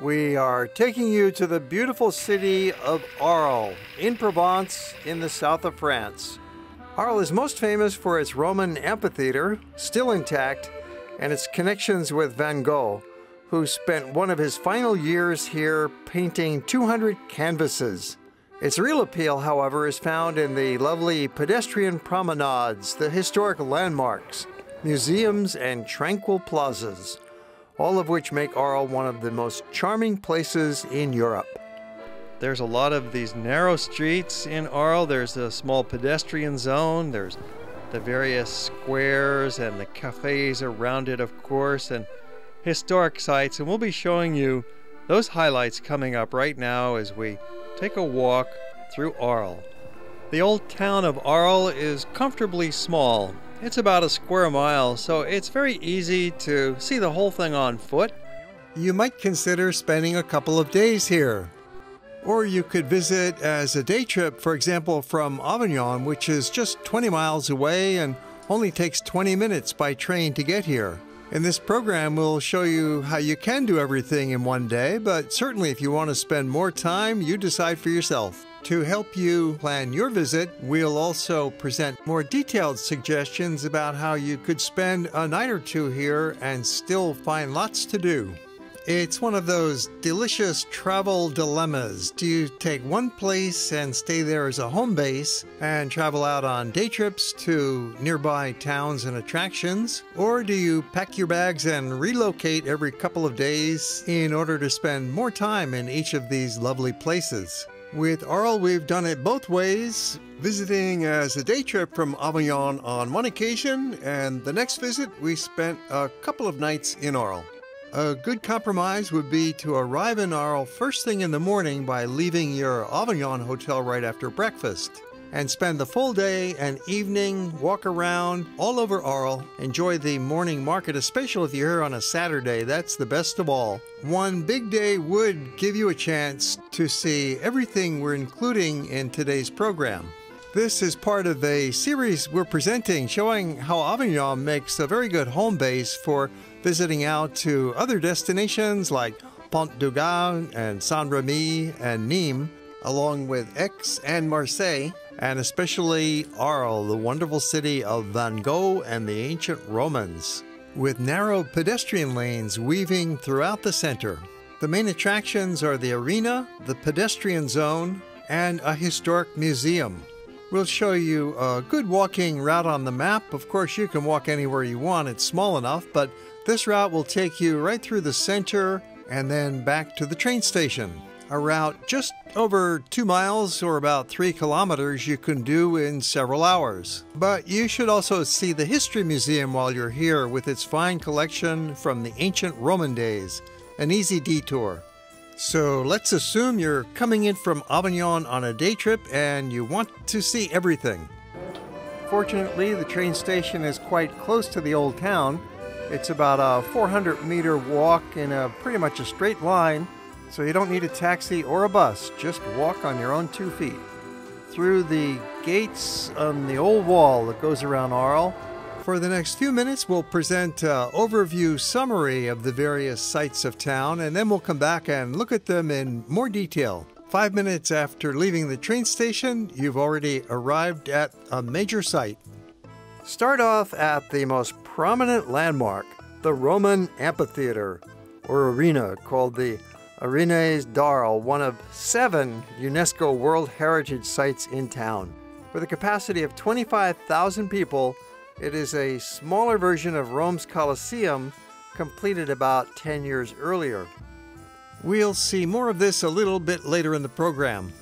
We are taking you to the beautiful city of Arles in Provence in the south of France. Arles is most famous for its Roman amphitheater, still intact, and its connections with Van Gogh, who spent one of his final years here painting 200 canvases. Its real appeal, however, is found in the lovely pedestrian promenades, the historic landmarks, museums, and tranquil plazas, all of which make Arles one of the most charming places in Europe. There's a lot of these narrow streets in Arles. There's a small pedestrian zone. There's the various squares and the cafés around it, of course, and historic sites. And we'll be showing you those highlights coming up right now as we take a walk through Arles. The old town of Arles is comfortably small. It's about a square mile, so it's very easy to see the whole thing on foot. You might consider spending a couple of days here. Or you could visit as a day trip, for example, from Avignon, which is just 20 miles away and only takes 20 minutes by train to get here. In this program, we'll show you how you can do everything in one day, but certainly if you want to spend more time, you decide for yourself. To help you plan your visit, we'll also present more detailed suggestions about how you could spend a night or two here and still find lots to do. It's one of those delicious travel dilemmas. Do you take one place and stay there as a home base and travel out on day trips to nearby towns and attractions? Or do you pack your bags and relocate every couple of days in order to spend more time in each of these lovely places? With Arles, we've done it both ways, visiting as a day trip from Avignon on one occasion, and the next visit we spent a couple of nights in Arles. A good compromise would be to arrive in Arles first thing in the morning by leaving your Avignon hotel right after breakfast, and spend the full day and evening, walk around all over Arles, enjoy the morning market, especially if you're here on a Saturday. That's the best of all. One big day would give you a chance to see everything we're including in today's program. This is part of a series we're presenting showing how Avignon makes a very good home base for visiting out to other destinations like Pont du Gard and Saint-Rémy and Nîmes, along with Aix and Marseille, and especially Arles, the wonderful city of Van Gogh and the ancient Romans, with narrow pedestrian lanes weaving throughout the center. The main attractions are the arena, the pedestrian zone, and a historic museum. We'll show you a good walking route on the map. Of course, you can walk anywhere you want. It's small enough, but this route will take you right through the center and then back to the train station. A route just over 2 miles or about 3 kilometers you can do in several hours. But you should also see the History Museum while you're here with its fine collection from the ancient Roman days. An easy detour. So let's assume you're coming in from Avignon on a day trip and you want to see everything. Fortunately, the train station is quite close to the old town. It's about a 400-meter walk in pretty much a straight line, so you don't need a taxi or a bus. Just walk on your own 2 feet. Through the gates on the old wall that goes around Arles. For the next few minutes, we'll present an overview summary of the various sites of town, and then we'll come back and look at them in more detail. 5 minutes after leaving the train station, you've already arrived at a major site. Start off at the most prominent landmark, the Roman Amphitheater, or arena, called the Arenas d'Arles, one of 7 UNESCO World Heritage Sites in town. With a capacity of 25,000 people, it is a smaller version of Rome's Colosseum, completed about 10 years earlier. We'll see more of this a little bit later in the program.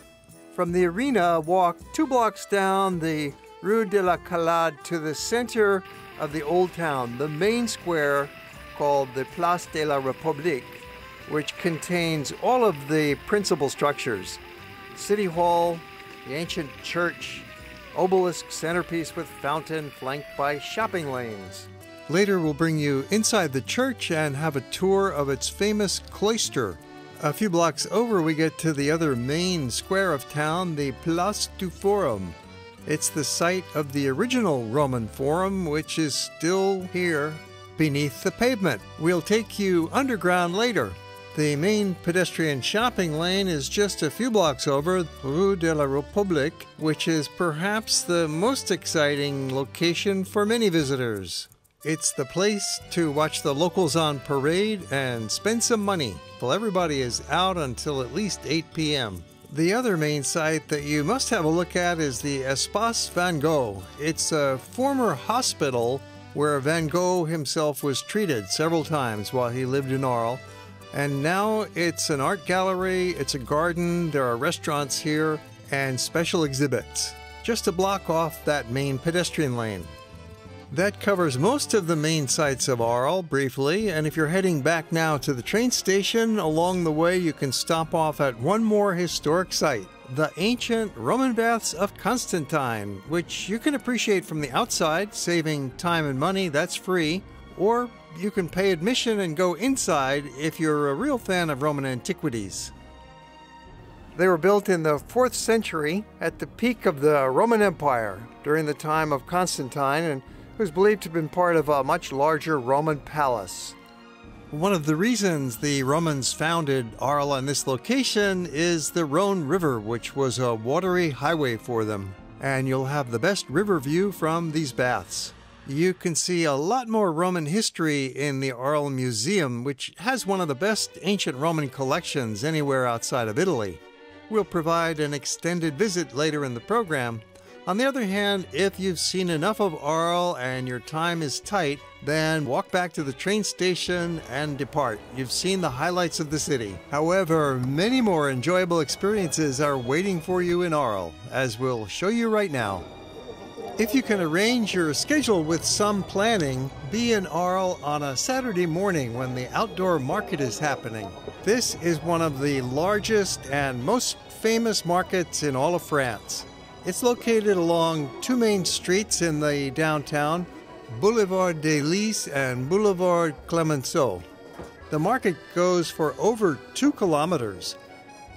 From the arena, walk 2 blocks down the Rue de la Calade to the center of the old town, the main square called the Place de la République, which contains all of the principal structures. City Hall, the ancient church, obelisk centerpiece with fountain flanked by shopping lanes. Later we'll bring you inside the church and have a tour of its famous cloister. A few blocks over we get to the other main square of town, the Place du Forum. It's the site of the original Roman Forum, which is still here beneath the pavement. We'll take you underground later. The main pedestrian shopping lane is just a few blocks over, Rue de la République, which is perhaps the most exciting location for many visitors. It's the place to watch the locals on parade and spend some money, while everybody is out until at least 8 p.m. The other main site that you must have a look at is the Espace Van Gogh. It's a former hospital where Van Gogh himself was treated several times while he lived in Arles. And now it's an art gallery, it's a garden, there are restaurants here, and special exhibits, just a block off that main pedestrian lane. That covers most of the main sites of Arles briefly, and if you're heading back now to the train station, along the way you can stop off at one more historic site, the ancient Roman baths of Constantine, which you can appreciate from the outside, saving time and money, that's free, or you can pay admission and go inside if you're a real fan of Roman antiquities. They were built in the 4th century at the peak of the Roman Empire during the time of Constantine, and was believed to have been part of a much larger Roman palace. One of the reasons the Romans founded Arla in this location is the Rhone River, which was a watery highway for them, and you'll have the best river view from these baths. You can see a lot more Roman history in the Arles Museum, which has one of the best ancient Roman collections anywhere outside of Italy. We'll provide an extended visit later in the program. On the other hand, if you've seen enough of Arles and your time is tight, then walk back to the train station and depart. You've seen the highlights of the city. However, many more enjoyable experiences are waiting for you in Arles, as we'll show you right now. If you can arrange your schedule with some planning, be in Arles on a Saturday morning when the outdoor market is happening. This is one of the largest and most famous markets in all of France. It's located along two main streets in the downtown, Boulevard De Lys and Boulevard Clemenceau. The market goes for over 2 kilometers.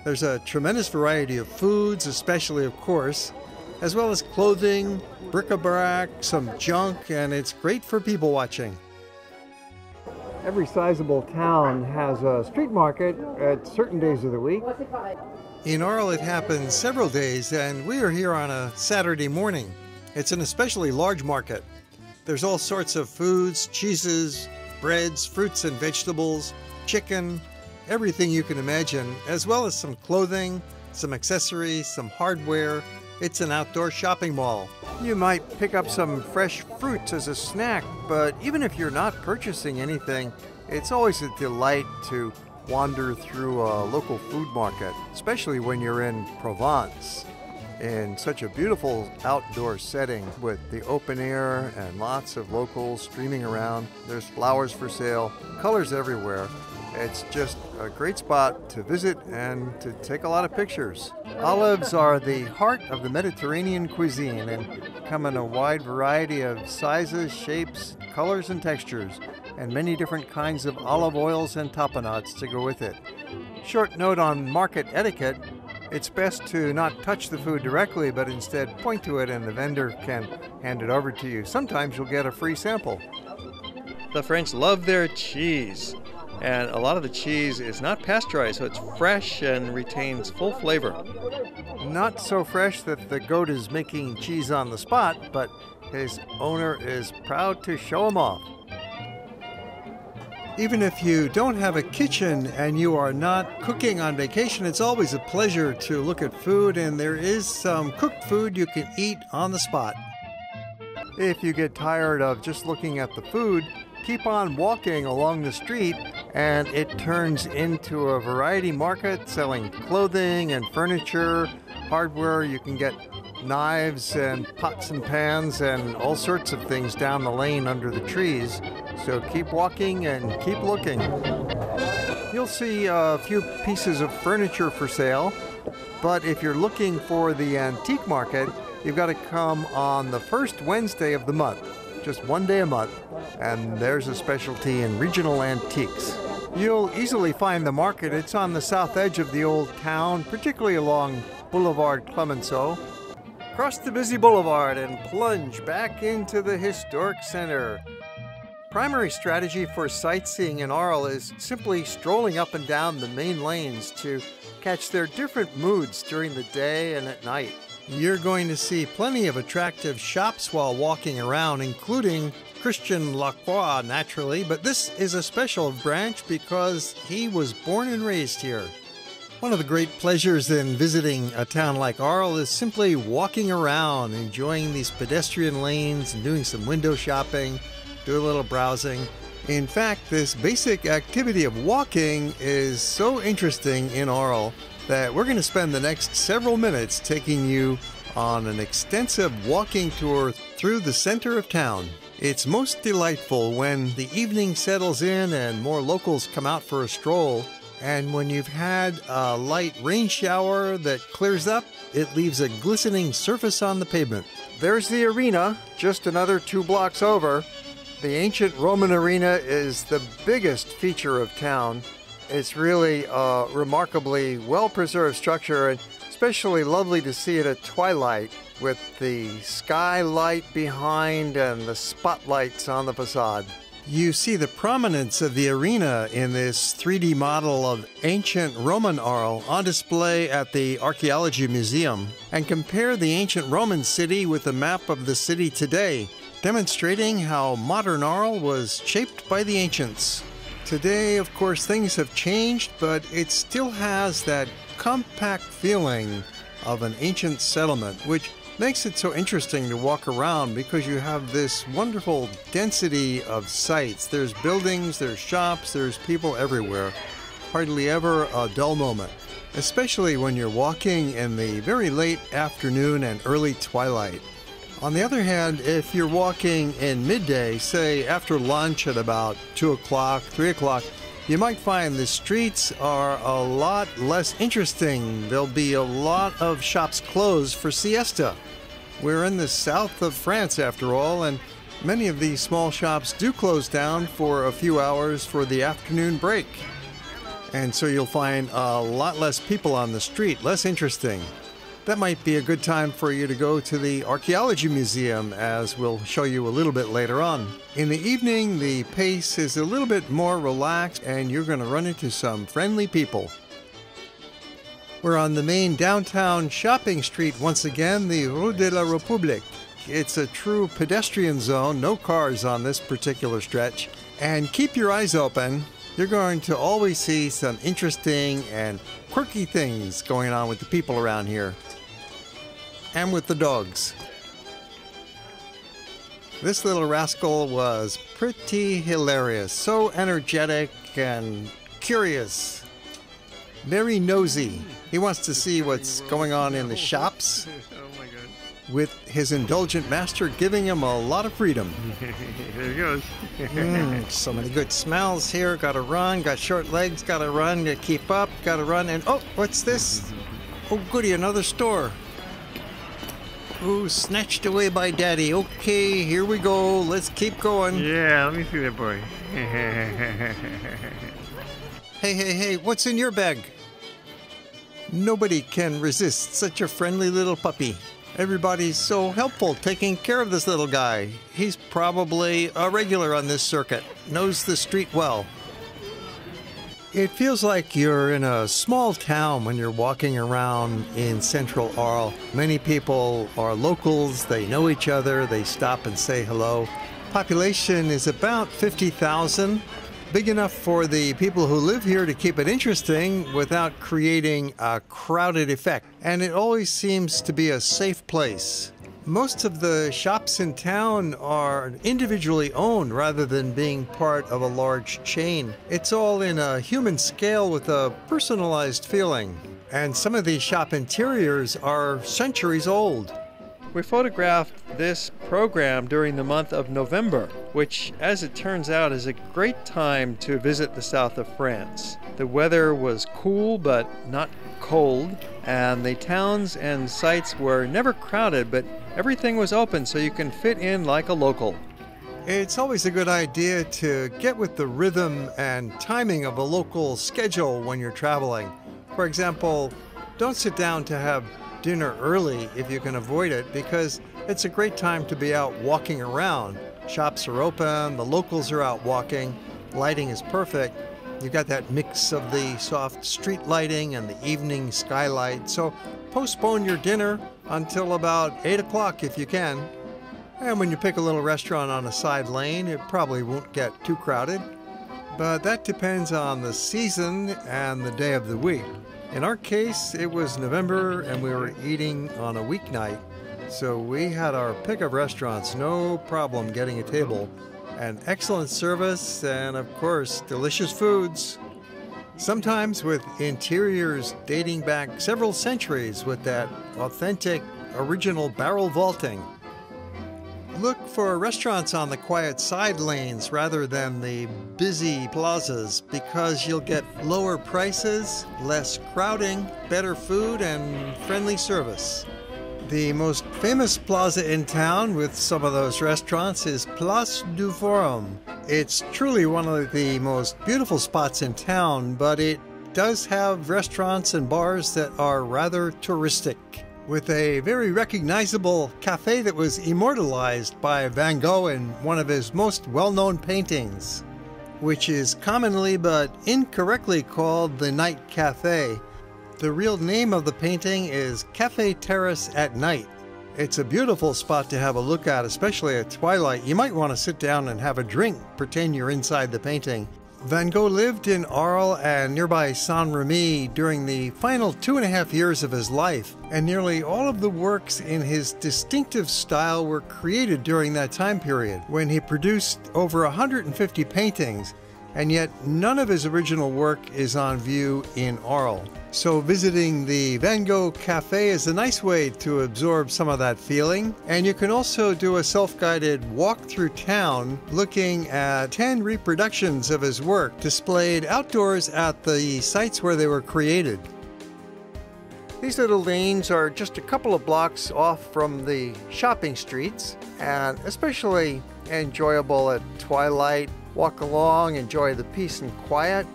There's a tremendous variety of foods, especially of course, as well as clothing, bric-a-brac, some junk, and it's great for people watching. Every sizable town has a street market at certain days of the week. In Arles it happens several days, and we are here on a Saturday morning. It's an especially large market. There's all sorts of foods, cheeses, breads, fruits and vegetables, chicken, everything you can imagine, as well as some clothing, some accessories, some hardware. It's an outdoor shopping mall. You might pick up some fresh fruits as a snack, but even if you're not purchasing anything, it's always a delight to wander through a local food market, especially when you're in Provence, in such a beautiful outdoor setting with the open air and lots of locals streaming around. There's flowers for sale, colors everywhere. It's just a great spot to visit and to take a lot of pictures. Olives are the heart of the Mediterranean cuisine and come in a wide variety of sizes, shapes, colors, and textures, and many different kinds of olive oils and tapenades to go with it. Short note on market etiquette: it's best to not touch the food directly, but instead point to it and the vendor can hand it over to you. Sometimes you'll get a free sample. The French love their cheese. And a lot of the cheese is not pasteurized, so it's fresh and retains full flavor. Not so fresh that the goat is making cheese on the spot, but his owner is proud to show him off. Even if you don't have a kitchen and you are not cooking on vacation, it's always a pleasure to look at food, and there is some cooked food you can eat on the spot. If you get tired of just looking at the food, keep on walking along the street and it turns into a variety market selling clothing and furniture, hardware. You can get knives and pots and pans and all sorts of things down the lane under the trees. So keep walking and keep looking. You'll see a few pieces of furniture for sale, but if you're looking for the antique market, you've got to come on the first Wednesday of the month. Just one day a month, and there's a specialty in regional antiques. You'll easily find the market. It's on the south edge of the old town, particularly along Boulevard Clemenceau. Cross the busy boulevard and plunge back into the historic center. primary strategy for sightseeing in Arles is simply strolling up and down the main lanes to catch their different moods during the day and at night. You're going to see plenty of attractive shops while walking around, including Christian Lacroix, naturally, but this is a special branch because he was born and raised here. One of the great pleasures in visiting a town like Arles is simply walking around, enjoying these pedestrian lanes and doing some window shopping, do a little browsing. In fact, this basic activity of walking is so interesting in Arles that we're going to spend the next several minutes taking you on an extensive walking tour through the center of town. It's most delightful when the evening settles in and more locals come out for a stroll, and when you've had a light rain shower that clears up, it leaves a glistening surface on the pavement. There's the arena, just another 2 blocks over. The ancient Roman arena is the biggest feature of town. It's really a remarkably well-preserved structure, and especially lovely to see it at twilight with the skylight behind and the spotlights on the facade. You see the prominence of the arena in this 3D model of ancient Roman Arles on display at the Archaeology Museum, and compare the ancient Roman city with a map of the city today, demonstrating how modern Arles was shaped by the ancients. Today, of course, things have changed, but it still has that compact feeling of an ancient settlement, which makes it so interesting to walk around because you have this wonderful density of sites. There's buildings, there's shops, there's people everywhere. Hardly ever a dull moment, especially when you're walking in the very late afternoon and early twilight. On the other hand, if you're walking in midday, say after lunch at about 2 o'clock, 3 o'clock, you might find the streets are a lot less interesting. There'll be a lot of shops closed for siesta. We're in the south of France after all, and many of these small shops do close down for a few hours for the afternoon break. And so you'll find a lot less people on the street, less interesting. That might be a good time for you to go to the Archaeology Museum, as we'll show you a little bit later on. In the evening, the pace is a little bit more relaxed, and you're going to run into some friendly people. We're on the main downtown shopping street once again, the Rue de la République. It's a true pedestrian zone, no cars on this particular stretch. And keep your eyes open. You're going to always see some interesting and quirky things going on with the people around here. And with the dogs. This little rascal was pretty hilarious, so energetic and curious, very nosy. He wants to see what's going on in the shops, with his indulgent master giving him a lot of freedom. There he goes. So many good smells here. Gotta run, got short legs, gotta run to keep up, gotta run, and oh, what's this? Oh goody, another store. Ooh, snatched away by Daddy. Okay, here we go. Let's keep going. Yeah, let me see that boy. Hey, what's in your bag? Nobody can resist such a friendly little puppy. Everybody's so helpful taking care of this little guy. He's probably a regular on this circuit, knows the street well. It feels like you're in a small town when you're walking around in central Arles. Many people are locals, they know each other, they stop and say hello. Population is about 50,000, big enough for the people who live here to keep it interesting without creating a crowded effect. And it always seems to be a safe place. Most of the shops in town are individually owned rather than being part of a large chain. It's all in a human scale with a personalized feeling. And some of these shop interiors are centuries old. We photographed this program during the month of November, which, as it turns out, is a great time to visit the south of France. The weather was cool but not cold, and the towns and sites were never crowded, but everything was open so you can fit in like a local. It's always a good idea to get with the rhythm and timing of a local schedule when you're traveling. For example, don't sit down to have dinner early if you can avoid it, because it's a great time to be out walking around. Shops are open, the locals are out walking, lighting is perfect. You've got that mix of the soft street lighting and the evening skylight, so postpone your dinner until about 8 o'clock if you can. And when you pick a little restaurant on a side lane, it probably won't get too crowded. But that depends on the season and the day of the week. In our case, it was November and we were eating on a weeknight, so we had our pick of restaurants, no problem getting a table, and excellent service and, of course, delicious foods. Sometimes with interiors dating back several centuries with that authentic, original barrel vaulting. Look for restaurants on the quiet side lanes rather than the busy plazas because you'll get lower prices, less crowding, better food, and friendly service. The most famous plaza in town with some of those restaurants is Place du Forum. It's truly one of the most beautiful spots in town, but it does have restaurants and bars that are rather touristic, with a very recognizable cafe that was immortalized by Van Gogh in one of his most well-known paintings, which is commonly but incorrectly called the Night Cafe. The real name of the painting is Café Terrace at Night. It's a beautiful spot to have a look at, especially at twilight. You might want to sit down and have a drink, pretend you're inside the painting. Van Gogh lived in Arles and nearby Saint-Remy during the final 2.5 years of his life, and nearly all of the works in his distinctive style were created during that time period, when he produced over 150 paintings, and yet none of his original work is on view in Arles. So visiting the Van Gogh Cafe is a nice way to absorb some of that feeling, and you can also do a self-guided walk through town looking at 10 reproductions of his work displayed outdoors at the sites where they were created. These little lanes are just a couple of blocks off from the shopping streets, and especially enjoyable at twilight. Walk along, enjoy the peace and quiet.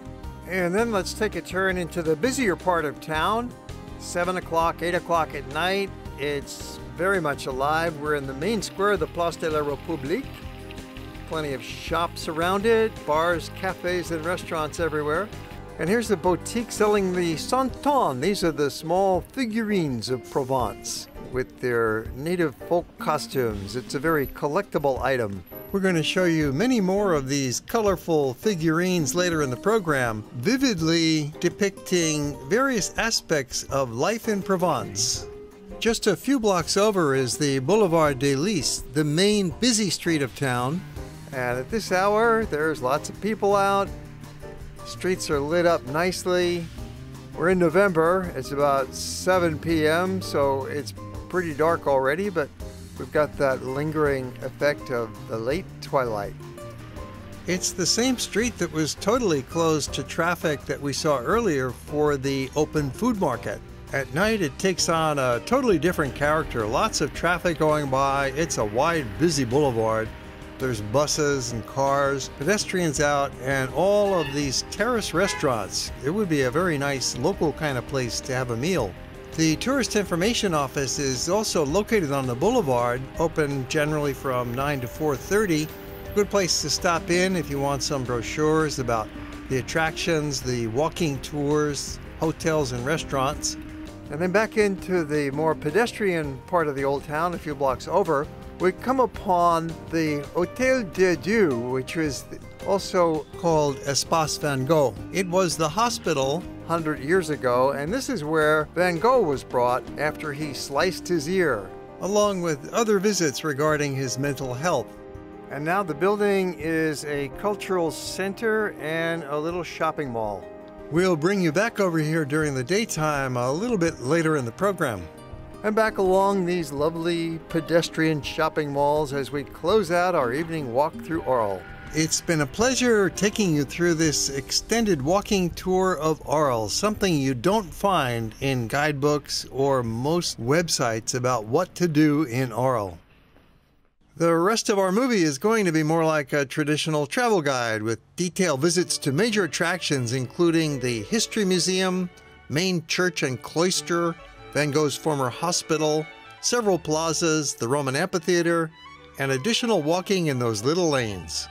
And then let's take a turn into the busier part of town. 7 o'clock, 8 o'clock at night. It's very much alive. We're in the main square, the Place de la République. Plenty of shops around it, bars, cafes, and restaurants everywhere. And here's the boutique selling the santons. These are the small figurines of Provence with their native folk costumes. It's a very collectible item. We're going to show you many more of these colorful figurines later in the program, vividly depicting various aspects of life in Provence. Just a few blocks over is the Boulevard De Lys, the main busy street of town. And at this hour, there's lots of people out. Streets are lit up nicely. We're in November. It's about 7 p.m., so it's pretty dark already, but we've got that lingering effect of the late twilight. It's the same street that was totally closed to traffic that we saw earlier for the open food market. At night, it takes on a totally different character. Lots of traffic going by. It's a wide, busy boulevard. There's buses and cars, pedestrians out, and all of these terrace restaurants. It would be a very nice local kind of place to have a meal. The Tourist Information Office is also located on the boulevard, open generally from 9 to 4:30. Good place to stop in if you want some brochures about the attractions, the walking tours, hotels and restaurants. And then back into the more pedestrian part of the old town, a few blocks over, we come upon the Hôtel de Dieu, which was also called Espace Van Gogh. It was the hospital 100 years ago, and this is where Van Gogh was brought after he sliced his ear, along with other visits regarding his mental health. And now the building is a cultural center and a little shopping mall. We'll bring you back over here during the daytime a little bit later in the program. And back along these lovely pedestrian shopping malls as we close out our evening walk through Arles. It's been a pleasure taking you through this extended walking tour of Arles, something you don't find in guidebooks or most websites about what to do in Arles. The rest of our movie is going to be more like a traditional travel guide with detailed visits to major attractions including the History Museum, main church and cloister, Van Gogh's former hospital, several plazas, the Roman Amphitheater, and additional walking in those little lanes.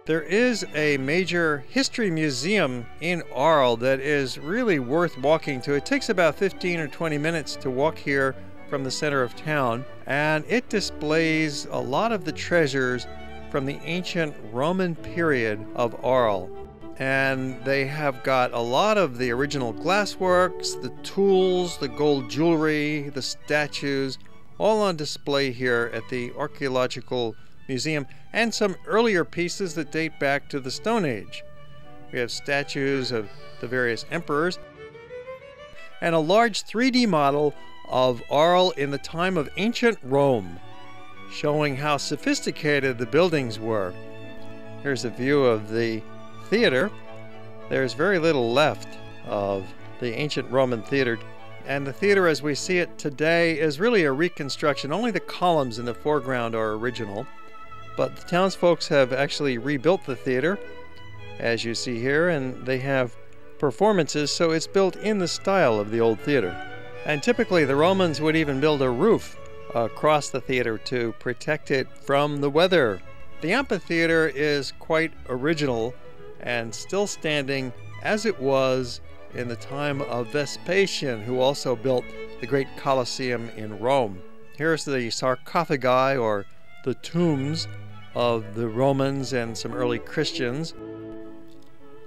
There is a major history museum in Arles that is really worth walking to. It takes about 15 or 20 minutes to walk here from the center of town, and it displays a lot of the treasures from the ancient Roman period of Arles. And they have got a lot of the original glassworks, the tools, the gold jewelry, the statues, all on display here at the Archaeological Museum, and some earlier pieces that date back to the Stone Age. We have statues of the various emperors and a large 3D model of Arles in the time of ancient Rome, showing how sophisticated the buildings were. Here's a view of the theater. There's very little left of the ancient Roman theater, and the theater as we see it today is really a reconstruction. Only the columns in the foreground are original, but the townsfolk have actually rebuilt the theater, as you see here, and they have performances, so it's built in the style of the old theater. And typically the Romans would even build a roof across the theater to protect it from the weather. The amphitheater is quite original and still standing as it was in the time of Vespasian, who also built the great Colosseum in Rome. Here's the sarcophagi, or the tombs of the Romans and some early Christians.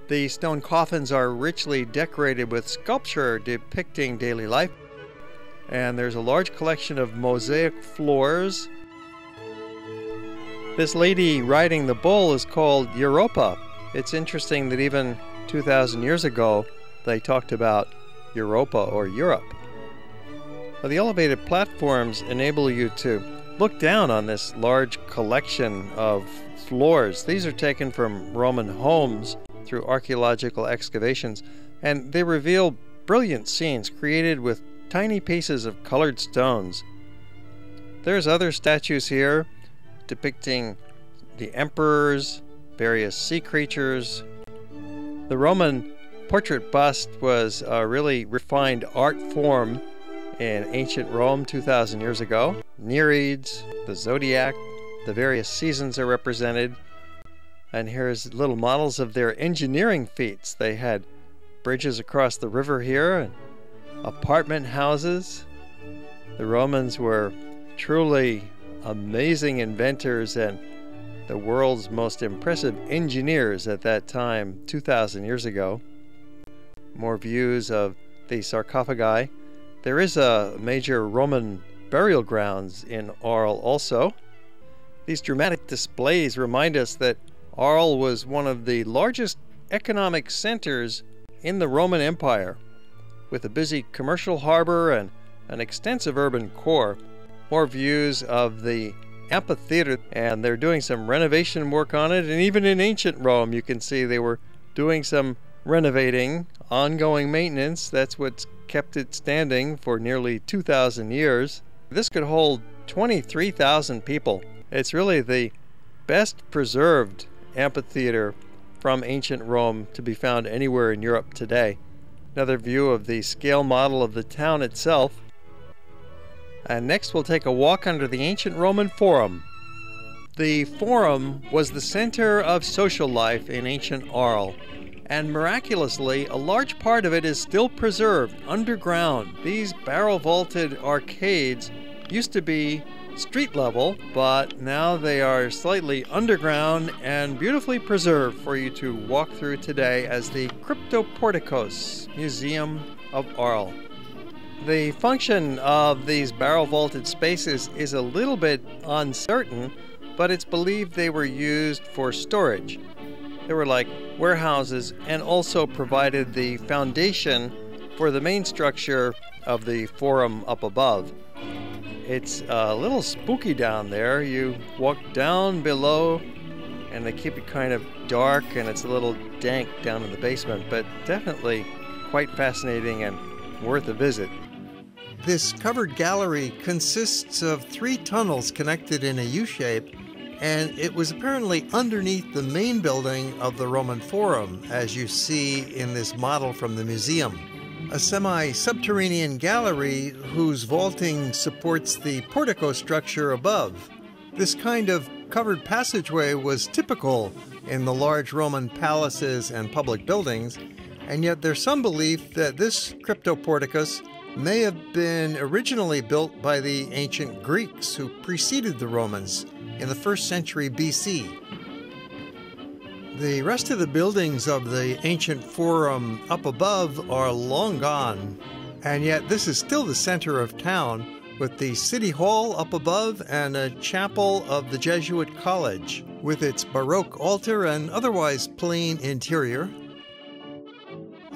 The stone coffins are richly decorated with sculpture depicting daily life, and there's a large collection of mosaic floors. This lady riding the bull is called Europa. It's interesting that even 2,000 years ago they talked about Europa or Europe. Well, the elevated platforms enable you to look down on this large collection of floors. These are taken from Roman homes through archaeological excavations, and they reveal brilliant scenes created with tiny pieces of colored stones. There's other statues here depicting the emperors, various sea creatures. The Roman portrait bust was a really refined art form in ancient Rome 2,000 years ago. Nereids, the zodiac, the various seasons are represented. And here's little models of their engineering feats. They had bridges across the river here, and apartment houses. The Romans were truly amazing inventors and the world's most impressive engineers at that time, 2,000 years ago. More views of the sarcophagi. There is a major Roman burial grounds in Arles also. These dramatic displays remind us that Arles was one of the largest economic centers in the Roman Empire, with a busy commercial harbor and an extensive urban core. More views of the amphitheater, and they're doing some renovation work on it, and even in ancient Rome you can see they were doing some renovating, ongoing maintenance. That's what's kept it standing for nearly 2,000 years. This could hold 23,000 people. It's really the best preserved amphitheater from ancient Rome to be found anywhere in Europe today. Another view of the scale model of the town itself. And next we'll take a walk under the ancient Roman Forum. The Forum was the center of social life in ancient Arles, and miraculously a large part of it is still preserved underground. These barrel-vaulted arcades used to be street level, but now they are slightly underground and beautifully preserved for you to walk through today as the Cryptoporticus Museum of Arles. The function of these barrel-vaulted spaces is a little bit uncertain, but it's believed they were used for storage. They were like warehouses and also provided the foundation for the main structure of the forum up above. It's a little spooky down there. You walk down below and they keep it kind of dark, and it's a little dank down in the basement, but definitely quite fascinating and worth a visit. This covered gallery consists of 3 tunnels connected in a U-shape, and it was apparently underneath the main building of the Roman Forum, as you see in this model from the museum. A semi-subterranean gallery whose vaulting supports the portico structure above. This kind of covered passageway was typical in the large Roman palaces and public buildings, and yet there's some belief that this Cryptoporticus may have been originally built by the ancient Greeks who preceded the Romans in the 1st century BC. The rest of the buildings of the ancient forum up above are long gone, and yet this is still the center of town, with the City Hall up above and a chapel of the Jesuit College, with its Baroque altar and otherwise plain interior.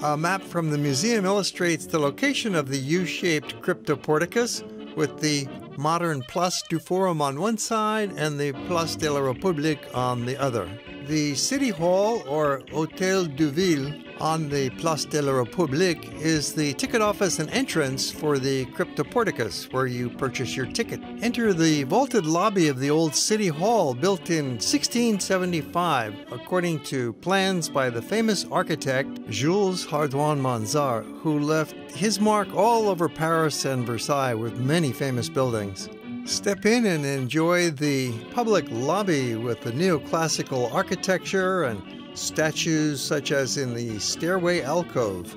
A map from the museum illustrates the location of the U-shaped Cryptoporticus, with the modern Place du Forum on one side and the Place de la République on the other. The City Hall, or Hôtel de Ville, on the Place de la République is the ticket office and entrance for the Cryptoporticus, where you purchase your ticket. Enter the vaulted lobby of the old City Hall, built in 1675, according to plans by the famous architect Jules Hardouin Mansart, who left his mark all over Paris and Versailles with many famous buildings. Step in and enjoy the public lobby with the neoclassical architecture and statues such as in the stairway alcove.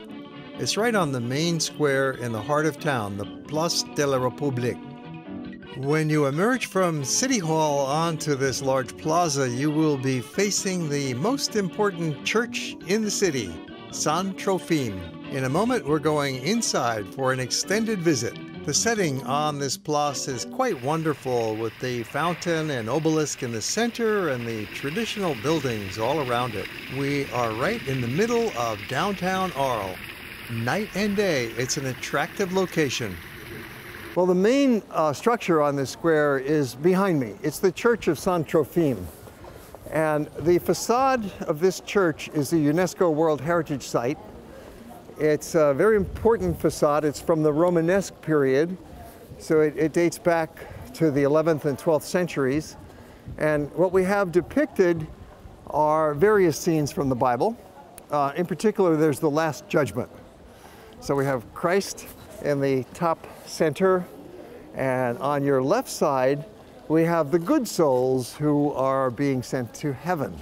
It's right on the main square in the heart of town, the Place de la République. When you emerge from City Hall onto this large plaza, you will be facing the most important church in the city, Saint Trophime. In a moment, we're going inside for an extended visit. The setting on this place is quite wonderful, with the fountain and obelisk in the center and the traditional buildings all around it. We are right in the middle of downtown Arles. Night and day, it's an attractive location. Well, the main structure on this square is behind me. It's the Church of Saint Trophime. And the facade of this church is a UNESCO World Heritage Site. It's a very important facade. It's from the Romanesque period, so it dates back to the 11th and 12th centuries. And what we have depicted are various scenes from the Bible. In particular, there's the Last Judgement. So we have Christ in the top center, and on your left side, we have the good souls who are being sent to heaven.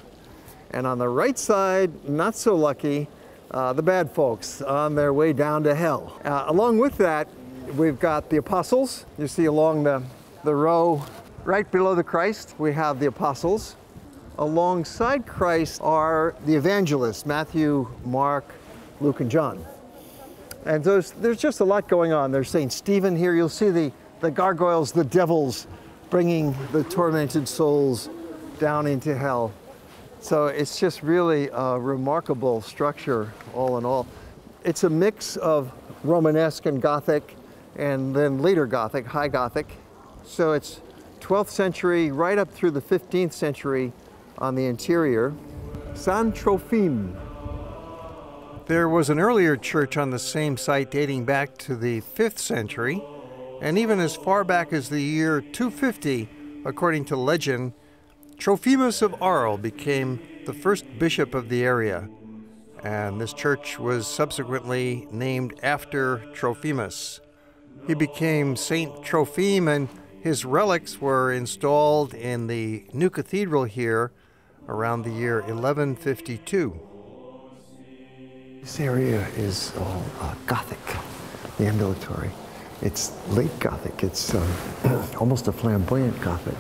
And on the right side, not so lucky, the bad folks on their way down to hell. Along with that, we've got the apostles. You see along the row right below the Christ, we have the apostles. Alongside Christ are the evangelists, Matthew, Mark, Luke, and John. And there's just a lot going on. There's St. Stephen here. You'll see the gargoyles, the devils, bringing the tormented souls down into hell. So it's just really a remarkable structure, all in all. It's a mix of Romanesque and Gothic, and then later Gothic, High Gothic. So it's 12th century, right up through the 15th century on the interior. Saint Trophime. There was an earlier church on the same site dating back to the 5th century, and even as far back as the year 250, according to legend, Trophimus of Arles became the first bishop of the area, and this church was subsequently named after Trophimus. He became Saint Trophime, and his relics were installed in the new cathedral here around the year 1152. This area is all Gothic, the ambulatory. It's late Gothic. It's almost a flamboyant Gothic.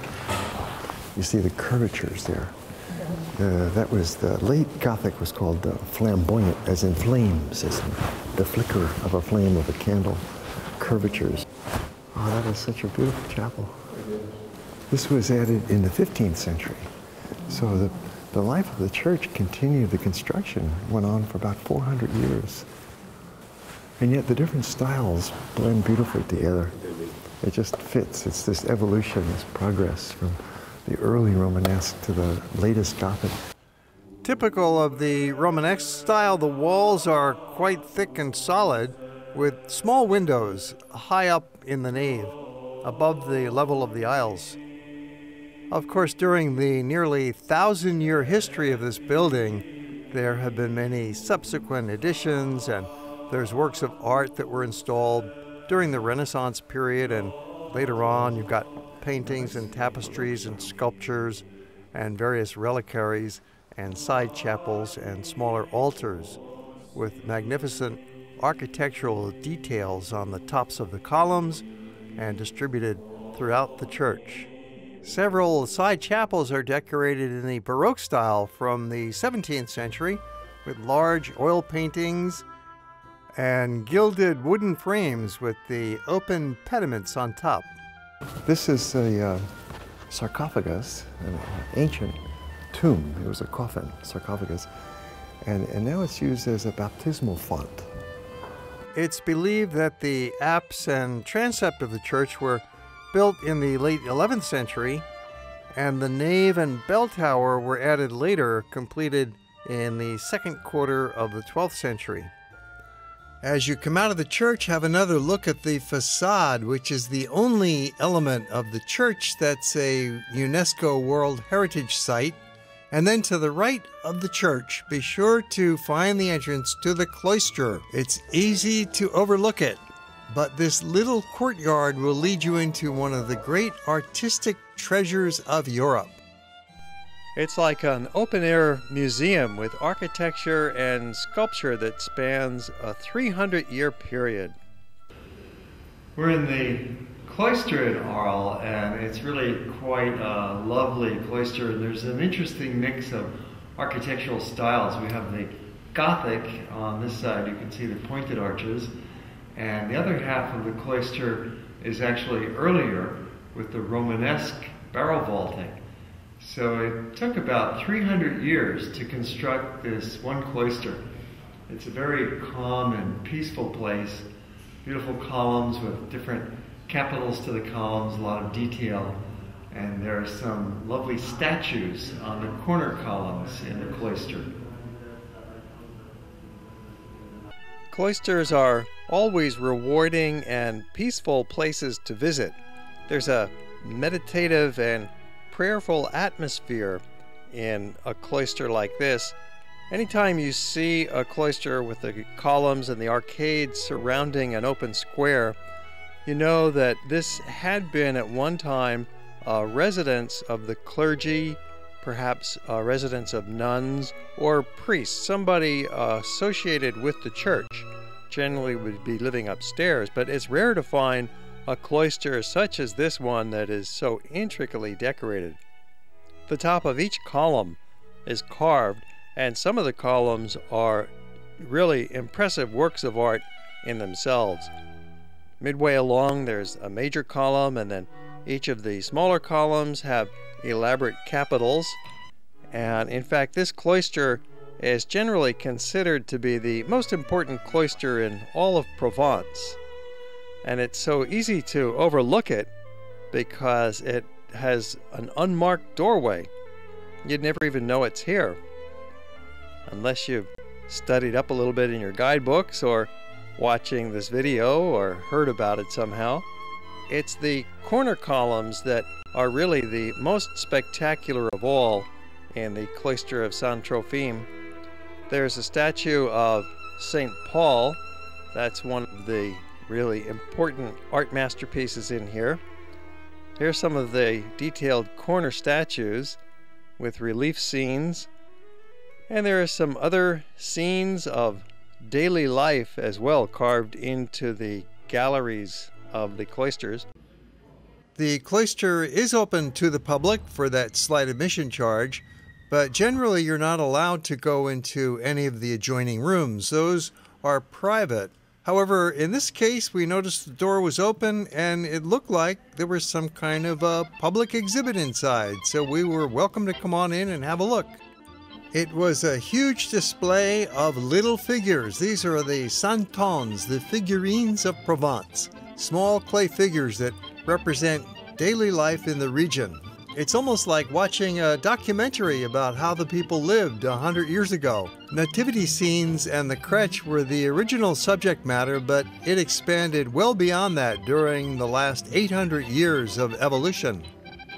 You see the curvatures there. That was the late Gothic was called flamboyant, as in flames, as in the flicker of a flame of a candle. Curvatures. Oh, that is such a beautiful chapel. This was added in the 15th century. So the life of the church continued. The construction went on for about 400 years. And yet the different styles blend beautifully together. It just fits. It's this evolution, this progress from the early Romanesque to the latest Gothic. Typical of the Romanesque style, the walls are quite thick and solid, with small windows high up in the nave, above the level of the aisles. Of course, during the nearly 1,000-year history of this building, there have been many subsequent additions, and there's works of art that were installed during the Renaissance period, and later on you've got paintings and tapestries and sculptures and various reliquaries and side chapels and smaller altars with magnificent architectural details on the tops of the columns and distributed throughout the church. Several side chapels are decorated in the Baroque style from the 17th century with large oil paintings and gilded wooden frames with the open pediments on top. This is a sarcophagus, an ancient tomb. It was a coffin, sarcophagus, and now it's used as a baptismal font. It's believed that the apse and transept of the church were built in the late 11th century, and the nave and bell tower were added later, completed in the second quarter of the 12th century. As you come out of the church, have another look at the facade, which is the only element of the church that's a UNESCO World Heritage Site. And then to the right of the church, be sure to find the entrance to the cloister. It's easy to overlook it, but this little courtyard will lead you into one of the great artistic treasures of Europe. It's like an open-air museum with architecture and sculpture that spans a 300-year period. We're in the cloister in Arles, and it's really quite a lovely cloister. There's an interesting mix of architectural styles. We have the Gothic on this side. You can see the pointed arches, and the other half of the cloister is actually earlier with the Romanesque barrel vaulting. So it took about 300 years to construct this one cloister. It's a very calm and peaceful place. Beautiful columns with different capitals to the columns, a lot of detail. And there are some lovely statues on the corner columns in the cloister. Cloisters are always rewarding and peaceful places to visit. There's a meditative and prayerful atmosphere in a cloister like this. Anytime you see a cloister with the columns and the arcades surrounding an open square, you know that this had been at one time a residence of the clergy, perhaps a residence of nuns or priests, somebody associated with the church. Generally would be living upstairs, but it's rare to find a cloister such as this one that is so intricately decorated. The top of each column is carved, and some of the columns are really impressive works of art in themselves. Midway along there's a major column, and then each of the smaller columns have elaborate capitals. And in fact, this cloister is generally considered to be the most important cloister in all of Provence. And it's so easy to overlook it because it has an unmarked doorway. You'd never even know it's here unless you've studied up a little bit in your guidebooks or watching this video or heard about it somehow. It's the corner columns that are really the most spectacular of all in the cloister of Saint-Trophime. There's a statue of St. Paul. That's one of the really important art masterpieces in here. Here's some of the detailed corner statues with relief scenes, and there are some other scenes of daily life as well carved into the galleries of the cloisters. The cloister is open to the public for that slight admission charge, but generally you're not allowed to go into any of the adjoining rooms. Those are private. However, in this case, we noticed the door was open and it looked like there was some kind of a public exhibit inside, so we were welcome to come on in and have a look. It was a huge display of little figures. These are the santons, the figurines of Provence, small clay figures that represent daily life in the region. It's almost like watching a documentary about how the people lived 100 years ago. Nativity scenes and the crèche were the original subject matter, but it expanded well beyond that during the last 800 years of evolution.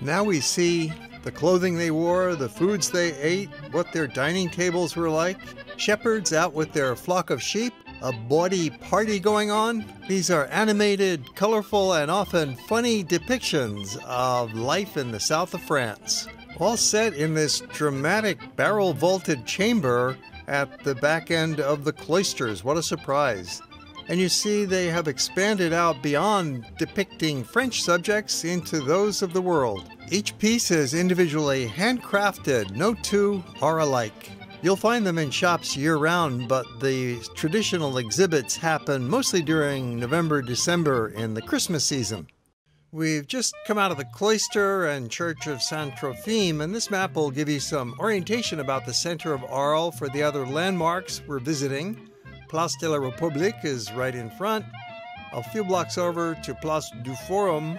Now we see the clothing they wore, the foods they ate, what their dining tables were like, shepherds out with their flock of sheep, A bawdy party going on? These are animated, colorful, and often funny depictions of life in the south of France. All set in this dramatic barrel-vaulted chamber at the back end of the Cloisters. What a surprise. And you see they have expanded out beyond depicting French subjects into those of the world. Each piece is individually handcrafted. No two are alike. You'll find them in shops year-round, but the traditional exhibits happen mostly during November, December in the Christmas season. We've just come out of the Cloister and Church of Saint-Trophime, and this map will give you some orientation about the center of Arles for the other landmarks we're visiting. Place de la République is right in front. A few blocks over to Place du Forum,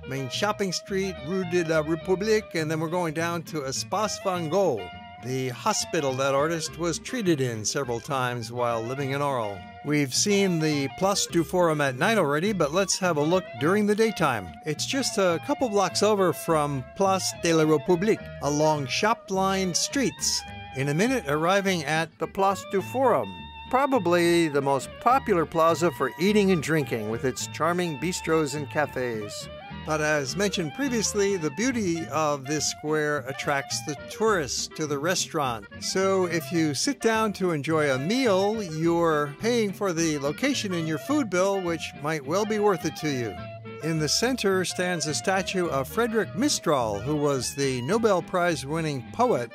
main shopping street, Rue de la République, and then we're going down to Espace Van Gogh, the hospital that artist was treated in several times while living in Arles. We've seen the Place du Forum at night already, but let's have a look during the daytime. It's just a couple blocks over from Place de la République, along shop-lined streets. In a minute, arriving at the Place du Forum, probably the most popular plaza for eating and drinking, with its charming bistros and cafes. But as mentioned previously, the beauty of this square attracts the tourists to the restaurant. So if you sit down to enjoy a meal, you're paying for the location in your food bill, which might well be worth it to you. In the center stands a statue of Frederick Mistral, who was the Nobel Prize-winning poet,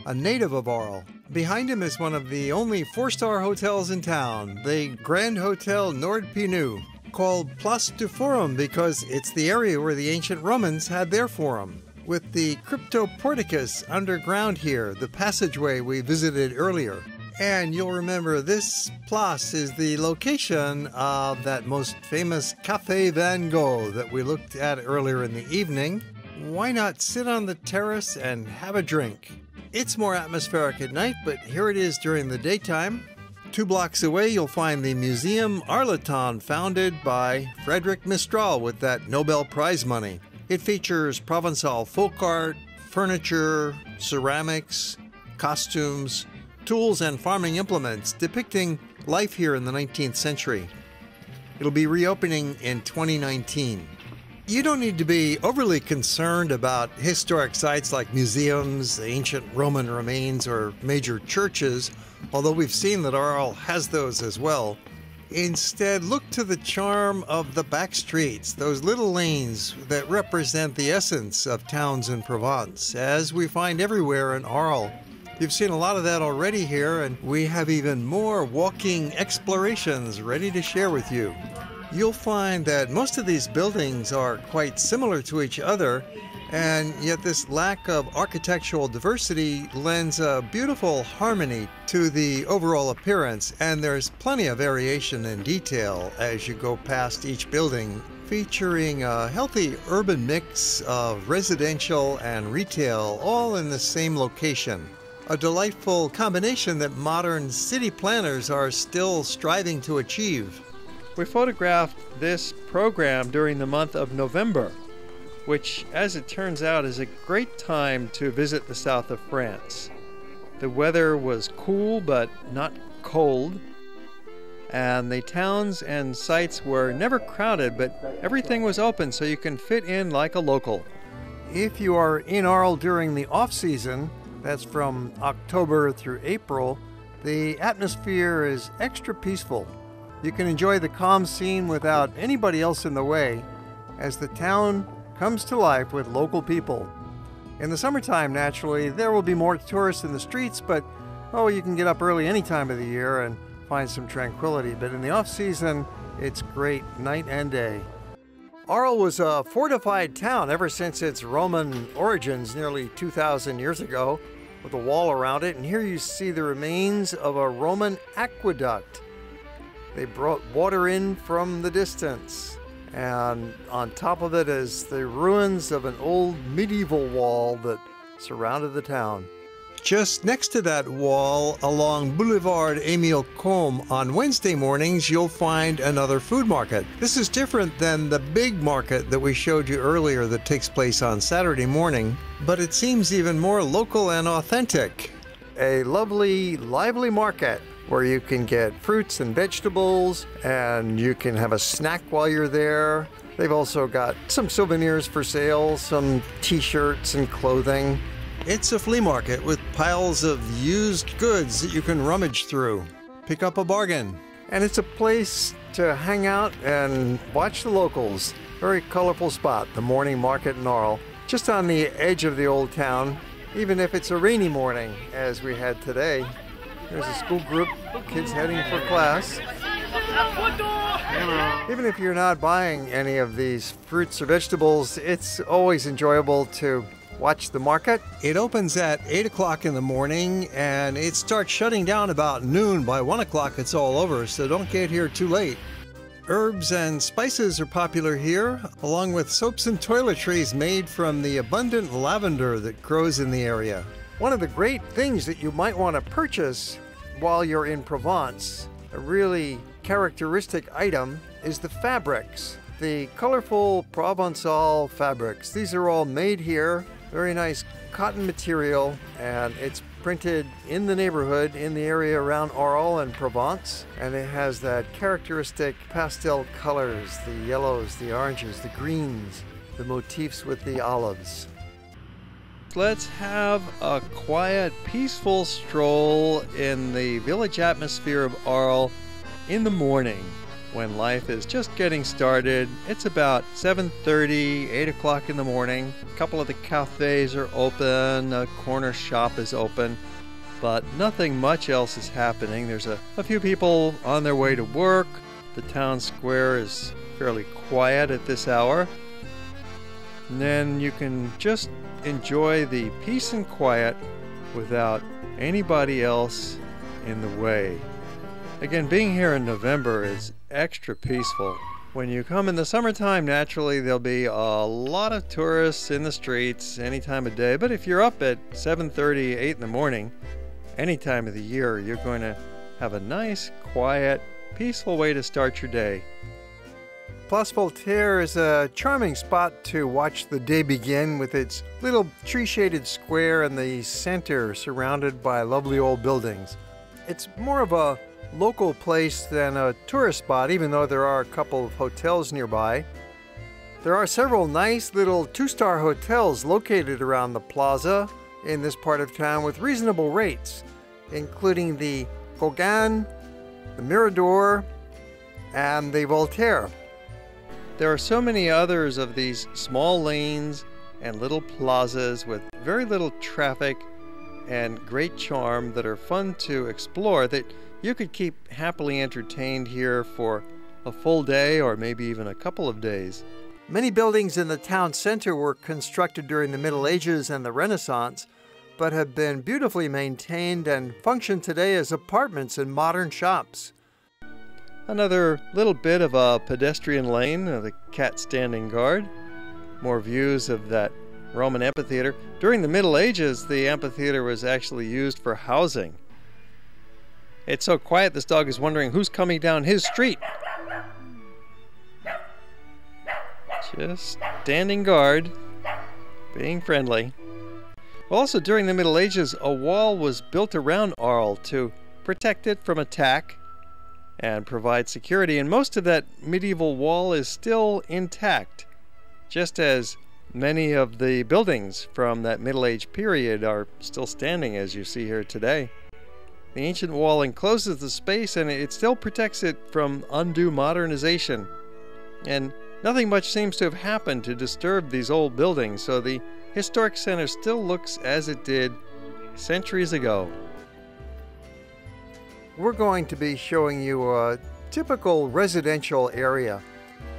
a native of Arles. Behind him is one of the only four-star hotels in town, the Grand Hotel Nord Pinu, called Place du Forum because it's the area where the ancient Romans had their forum. With the Cryptoporticus underground here, the passageway we visited earlier. And you'll remember this place is the location of that most famous Café Van Gogh that we looked at earlier in the evening. Why not sit on the terrace and have a drink? It's more atmospheric at night, but here it is during the daytime. 2 blocks away, you'll find the Museum Arleton, founded by Frederick Mistral with that Nobel Prize money. It features Provençal folk art, furniture, ceramics, costumes, tools, and farming implements depicting life here in the 19th century. It'll be reopening in 2019. You don't need to be overly concerned about historic sites like museums, ancient Roman remains, or major churches, although we've seen that Arles has those as well. Instead, look to the charm of the back streets, those little lanes that represent the essence of towns in Provence, as we find everywhere in Arles. You've seen a lot of that already here, and we have even more walking explorations ready to share with you. You'll find that most of these buildings are quite similar to each other, and yet this lack of architectural diversity lends a beautiful harmony to the overall appearance, and there's plenty of variation in detail as you go past each building, featuring a healthy urban mix of residential and retail, all in the same location. A delightful combination that modern city planners are still striving to achieve. We photographed this program during the month of November, which, as it turns out, is a great time to visit the south of France. The weather was cool but not cold, and the towns and sites were never crowded, but everything was open so you can fit in like a local. If you are in Arles during the off-season, that's from October through April, the atmosphere is extra peaceful. You can enjoy the calm scene without anybody else in the way, as the town comes to life with local people. In the summertime, naturally, there will be more tourists in the streets, but you can get up early any time of the year and find some tranquility. But in the off-season, it's great night and day. Arles was a fortified town ever since its Roman origins nearly 2,000 years ago, with a wall around it. And here you see the remains of a Roman aqueduct. They brought water in from the distance, and on top of it is the ruins of an old medieval wall that surrounded the town. Just next to that wall, along Boulevard Émile Combes, on Wednesday mornings, you'll find another food market. This is different than the big market that we showed you earlier that takes place on Saturday morning, but it seems even more local and authentic. A lovely, lively market where you can get fruits and vegetables, and you can have a snack while you're there. They've also got some souvenirs for sale, some t-shirts and clothing. It's a flea market with piles of used goods that you can rummage through, pick up a bargain. And it's a place to hang out and watch the locals. Very colorful spot, the morning market in Arles, just on the edge of the old town, even if it's a rainy morning, as we had today. There's a school group, kids heading for class. Even if you're not buying any of these fruits or vegetables, it's always enjoyable to watch the market. It opens at 8 o'clock in the morning and it starts shutting down about noon. By 1 o'clock it's all over, so don't get here too late. Herbs and spices are popular here, along with soaps and toiletries made from the abundant lavender that grows in the area. One of the great things that you might want to purchase while you're in Provence, a really characteristic item, is the fabrics. The colorful Provençal fabrics. These are all made here. Very nice cotton material, and it's printed in the neighborhood, in the area around Arles and Provence. And it has that characteristic pastel colors, the yellows, the oranges, the greens, the motifs with the olives. Let's have a quiet, peaceful stroll in the village atmosphere of Arles in the morning when life is just getting started. It's about 7:30, 8 o'clock in the morning. A couple of the cafés are open, a corner shop is open, but nothing much else is happening. There's a few people on their way to work. The town square is fairly quiet at this hour. And then you can just enjoy the peace and quiet without anybody else in the way. Again, being here in November is extra peaceful. When you come in the summertime, naturally there'll be a lot of tourists in the streets any time of day, but if you're up at 7:30, 8 in the morning, any time of the year, you're going to have a nice, quiet, peaceful way to start your day. Place Voltaire is a charming spot to watch the day begin, with its little tree-shaded square in the center surrounded by lovely old buildings. It's more of a local place than a tourist spot, even though there are a couple of hotels nearby. There are several nice little two-star hotels located around the plaza in this part of town with reasonable rates, including the Gauguin, the Mirador, and the Voltaire. There are so many others of these small lanes and little plazas with very little traffic and great charm that are fun to explore, that you could keep happily entertained here for a full day or maybe even a couple of days. Many buildings in the town center were constructed during the Middle Ages and the Renaissance, but have been beautifully maintained and function today as apartments and modern shops. Another little bit of a pedestrian lane, the cat standing guard. More views of that Roman amphitheater. During the Middle Ages, the amphitheater was actually used for housing. It's so quiet, this dog is wondering who's coming down his street. Just standing guard, being friendly. Also, during the Middle Ages, a wall was built around Arles to protect it from attack and provide security, and most of that medieval wall is still intact, just as many of the buildings from that Middle Age period are still standing, as you see here today. The ancient wall encloses the space and it still protects it from undue modernization, and nothing much seems to have happened to disturb these old buildings, so the historic center still looks as it did centuries ago. We're going to be showing you a typical residential area.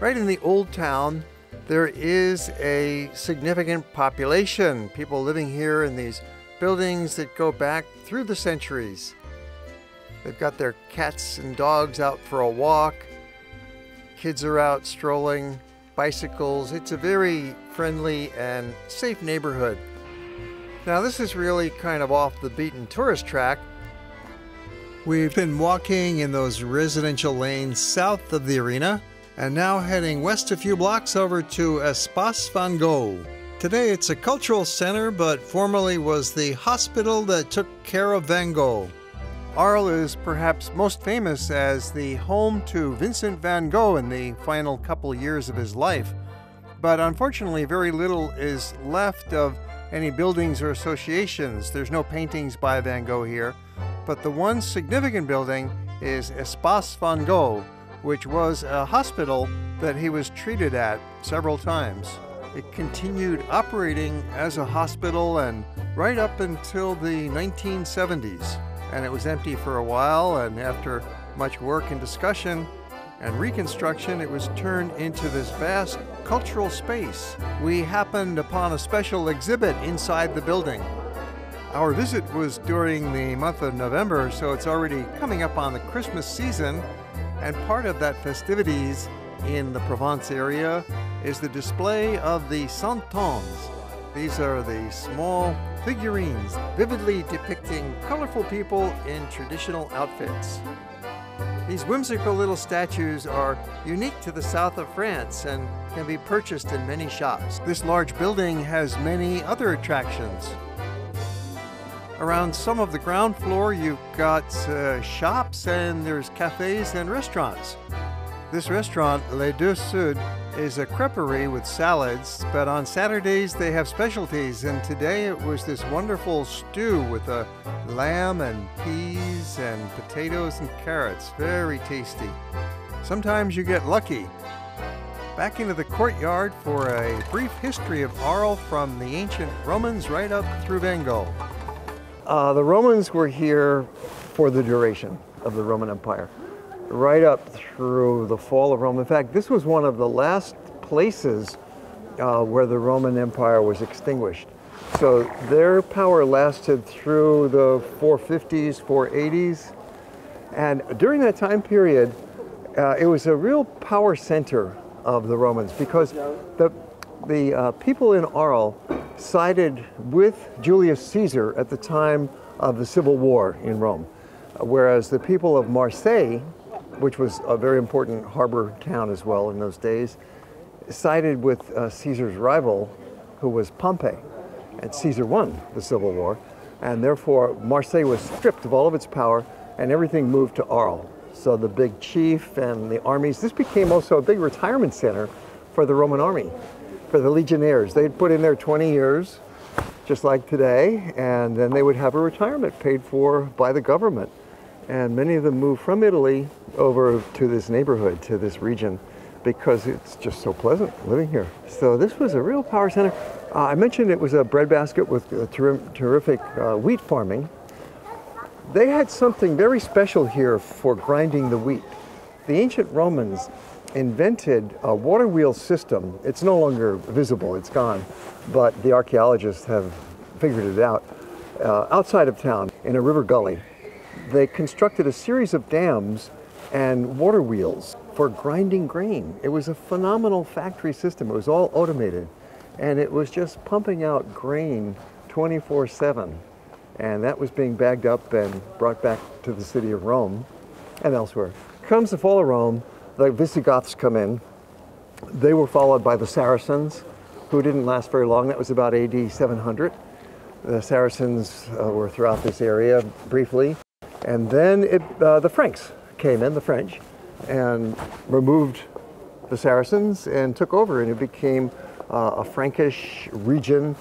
Right in the old town, there is a significant population, people living here in these buildings that go back through the centuries. They've got their cats and dogs out for a walk. Kids are out strolling, bicycles. It's a very friendly and safe neighborhood. Now, this is really kind of off the beaten tourist track. We've been walking in those residential lanes south of the arena, and now heading west a few blocks over to Espace Van Gogh. Today it's a cultural center, but formerly was the hospital that took care of Van Gogh. Arles is perhaps most famous as the home to Vincent van Gogh in the final couple years of his life. But unfortunately, very little is left of any buildings or associations. There's no paintings by Van Gogh here, but the one significant building is Espace Van Gogh, which was a hospital that he was treated at several times. It continued operating as a hospital and right up until the 1970s. And it was empty for a while, and after much work and discussion and reconstruction, it was turned into this vast cultural space. We happened upon a special exhibit inside the building. Our visit was during the month of November, so it's already coming up on the Christmas season, and part of that festivities in the Provence area is the display of the santons. These are the small figurines vividly depicting colorful people in traditional outfits. These whimsical little statues are unique to the south of France and can be purchased in many shops. This large building has many other attractions. Around some of the ground floor you've got shops, and there's cafés and restaurants. This restaurant, Les Deux Sud, is a creperie with salads, but on Saturdays they have specialties, and today it was this wonderful stew with a lamb and peas and potatoes and carrots. Very tasty. Sometimes you get lucky. Back into the courtyard for a brief history of Arles from the ancient Romans right up through Van Gogh. The Romans were here for the duration of the Roman Empire, right up through the fall of Rome. In fact, this was one of the last places where the Roman Empire was extinguished. So their power lasted through the 450s, 480s. And during that time period, it was a real power center of the Romans, because the people in Arles sided with Julius Caesar at the time of the Civil War in Rome, whereas the people of Marseille, which was a very important harbor town as well in those days, sided with Caesar's rival, who was Pompey. And Caesar won the Civil War, and therefore Marseille was stripped of all of its power, and everything moved to Arles. So the big chief and the armies, this became also a big retirement center for the Roman army, for the Legionnaires. They'd put in their 20 years, just like today, and then they would have a retirement paid for by the government. And many of them moved from Italy over to this neighborhood, to this region, because it's just so pleasant living here. So this was a real power center. I mentioned it was a breadbasket with terrific wheat farming. They had something very special here for grinding the wheat. The ancient Romans invented a water wheel system. It's no longer visible, it's gone, but the archaeologists have figured it out. Outside of town, in a river gully, they constructed a series of dams and water wheels for grinding grain. It was a phenomenal factory system. It was all automated, and it was just pumping out grain 24/7. And that was being bagged up and brought back to the city of Rome and elsewhere. Comes the fall of Rome, the Visigoths come in. They were followed by the Saracens, who didn't last very long. That was about AD 700. The Saracens were throughout this area briefly. And then the Franks came in, the French, and removed the Saracens and took over, and it became a Frankish region,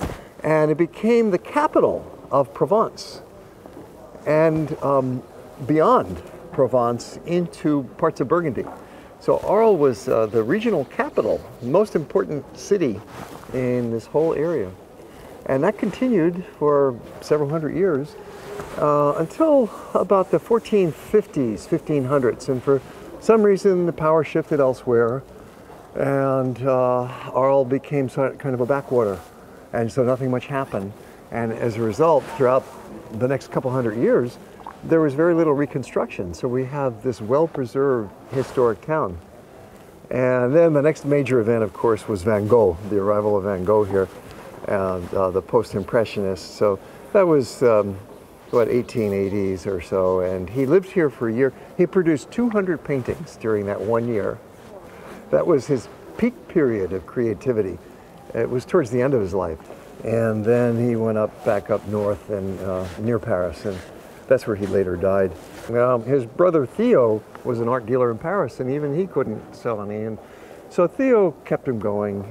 and it became the capital of Provence, and beyond Provence into parts of Burgundy. So Arles was the regional capital, most important city in this whole area. And that continued for several hundred years until about the 1450s, 1500s. And for some reason, the power shifted elsewhere, and Arles became kind of a backwater. And so nothing much happened. And as a result, throughout the next couple hundred years, there was very little reconstruction. So we have this well-preserved historic town. And then the next major event, of course, was Van Gogh, the arrival of Van Gogh here, and the post-impressionists. So that was, 1880s or so, and he lived here for a year. He produced 200 paintings during that 1 year. That was his peak period of creativity. It was towards the end of his life. And then he went back up north and near Paris, and That's where he later died. His brother Theo was an art dealer in Paris, and even he couldn't sell any. And so Theo kept him going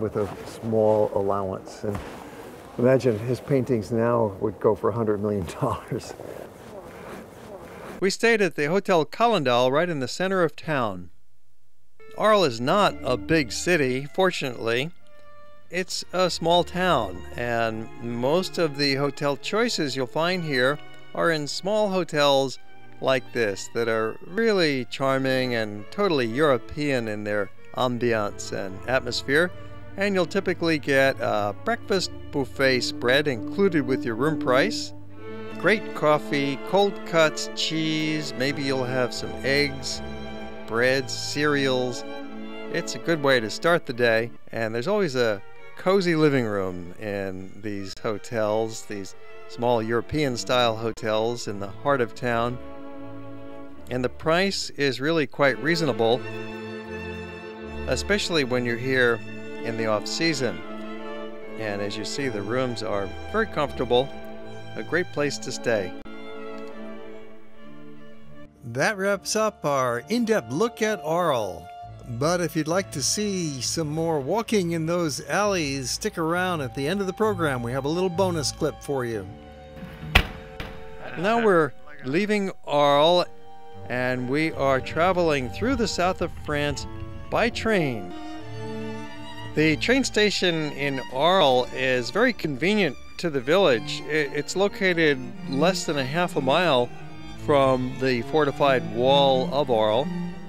with a small allowance. And imagine his paintings now would go for $100 million. We stayed at the Hotel Calendal right in the center of town. Arles is not a big city, fortunately. It's a small town, and most of the hotel choices you'll find here are in small hotels like this that are really charming and totally European in their ambiance and atmosphere. And you'll typically get a breakfast buffet spread included with your room price. Great coffee, cold cuts, cheese, maybe you'll have some eggs, breads, cereals. It's a good way to start the day, and there's always a cozy living room in these hotels, these small European-style hotels in the heart of town. And the price is really quite reasonable, especially when you're here in the off-season. And as you see, the rooms are very comfortable, a great place to stay. That wraps up our in-depth look at Arles. But if you'd like to see some more walking in those alleys, stick around at the end of the program. We have a little bonus clip for you. Now we're leaving Arles, and we are traveling through the south of France by train. The train station in Arles is very convenient to the village. It's located less than a half a mile from the fortified wall of Arles.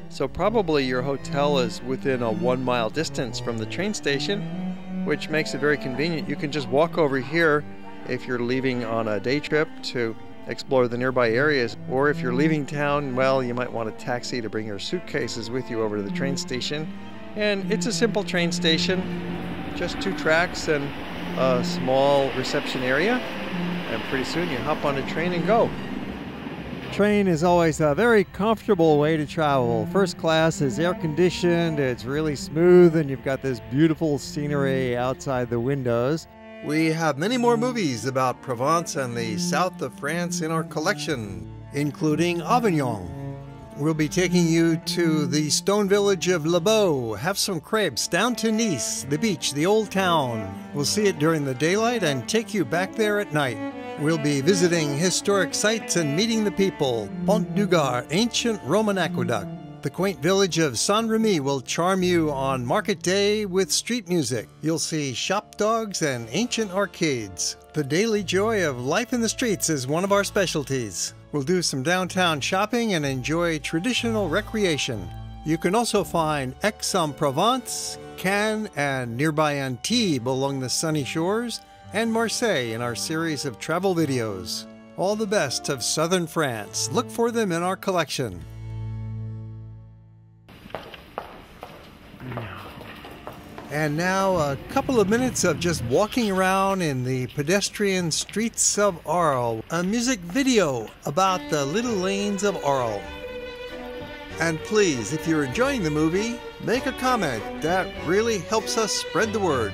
So probably your hotel is within a 1 mile distance from the train station, which makes it very convenient. You can just walk over here if you're leaving on a day trip to explore the nearby areas, or if you're leaving town, well, you might want a taxi to bring your suitcases with you over to the train station. And it's a simple train station, just 2 tracks and a small reception area, and pretty soon you hop on a train and go. Train is always a very comfortable way to travel. First class is air conditioned, it's really smooth, and you've got this beautiful scenery outside the windows. We have many more movies about Provence and the south of France in our collection, including Avignon. We'll be taking you to the stone village of Le Beau, have some crepes, down to Nice, the beach, the old town. We'll see it during the daylight and take you back there at night. We'll be visiting historic sites and meeting the people. Pont du Gard, ancient Roman aqueduct. The quaint village of Saint-Remy will charm you on market day with street music. You'll see shop dogs and ancient arcades. The daily joy of life in the streets is one of our specialties. We'll do some downtown shopping and enjoy traditional recreation. You can also find Aix-en-Provence, Cannes, and nearby Antibes along the sunny shores, and Marseille in our series of travel videos. All the best of southern France. Look for them in our collection. And now a couple of minutes of just walking around in the pedestrian streets of Arles. A music video about the little lanes of Arles. And please, if you're enjoying the movie, make a comment. That really helps us spread the word.